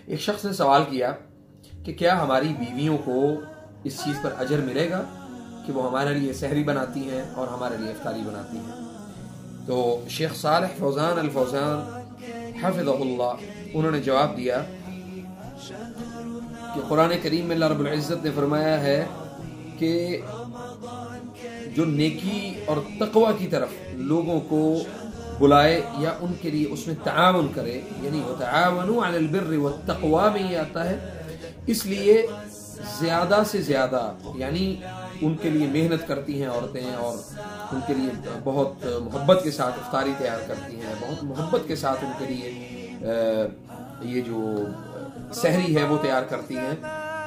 ایک شخص نے سوال کیا کہ کیا ہماری بیویوں کو اس چیز پر اجر ملے گا کہ وہ ہمارے لیے سحری بناتی ہیں اور ہمارے لیے افطاری بناتی ہیں؟ تو شیخ صالح فوزان الفوزان حفظہ اللہ انہوں نے جواب دیا کہ قرآن کریم میں اللہ رب العزت نے فرمایا ہے کہ جو نیکی اور تقوی کی طرف لوگوں کو بلائے یا ان کے لیے اس میں تعاون کرے، یعنی وتعاونوا علی البر والتقوی میں یہ آتا ہے، اس لیے زیادہ سے زیادہ یعنی ان کے لیے محنت کرتی ہیں عورتیں اور ان کے لیے بہت محبت کے ساتھ افطاری تیار کرتی ہیں، بہت محبت کے ساتھ ان کے لیے یہ جو سحری ہے وہ تیار کرتی ہیں،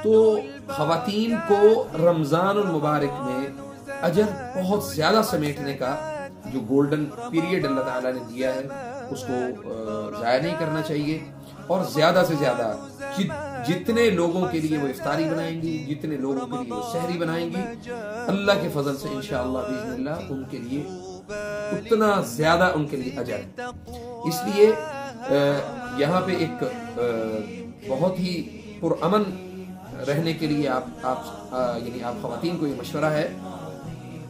تو خواتین کو رمضان المبارک میں اجر بہت زیادہ سمیٹنے کا جو گولڈن پیریڈ اللہ تعالیٰ نے دیا ہے اس کو ضائع نہیں کرنا چاہیے، اور زیادہ سے زیادہ جتنے لوگوں کے لیے وہ افطاری بنائیں گی، جتنے لوگوں کے لیے وہ سحری بنائیں گی، اللہ کے فضل سے انشاءاللہ باذن اللہ ان کے لیے اتنا زیادہ ان کے لیے اجر ہے۔ اس لیے یہاں پہ ایک بہت ہی پرامن رہنے کے لیے یعنی آپ خواتین کو یہ مشورہ ہے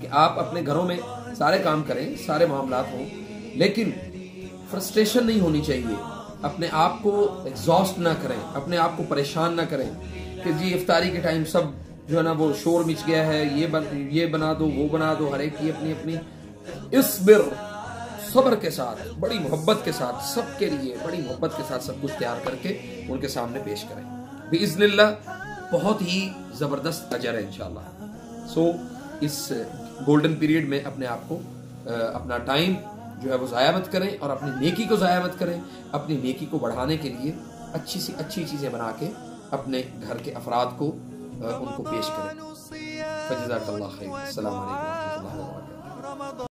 کہ آپ اپنے گھروں میں سارے کام کریں، سارے معاملات ہوں، لیکن فرسٹریشن نہیں ہونی چاہیے، اپنے آپ کو ایگزاسٹ نہ کریں، اپنے آپ کو پریشان نہ کریں کہ جی افطاری کے ٹائم سب جو ہے نا وہ شور مچ گیا ہے، یہ بنا دو وہ بنا دو، ہر ایک کی اپنی اپنی اصبر، صبر کے ساتھ بڑی محبت کے ساتھ سب کے لیے بڑی محبت کے ساتھ سب کچھ تیار کر کے ان کے سامنے پیش کریں، باذن اللہ بہت ہی زبردست اجر ہے انشاءاللہ۔ سو اس گولڈن پیریڈ میں اپنے آپ کو اپنا ٹائم جو ہے وہ ضائع مت کریں اور اپنی نیکی کو ضائع مت کریں، اپنی نیکی کو بڑھانے کے لیے اچھی سی اچھی چیزیں بنا کے اپنے گھر کے افراد کو ان کو پیش کریں۔ فجزاک اللہ خیر۔ السلام علیکم ورحمۃ اللہ وبرکاتہ۔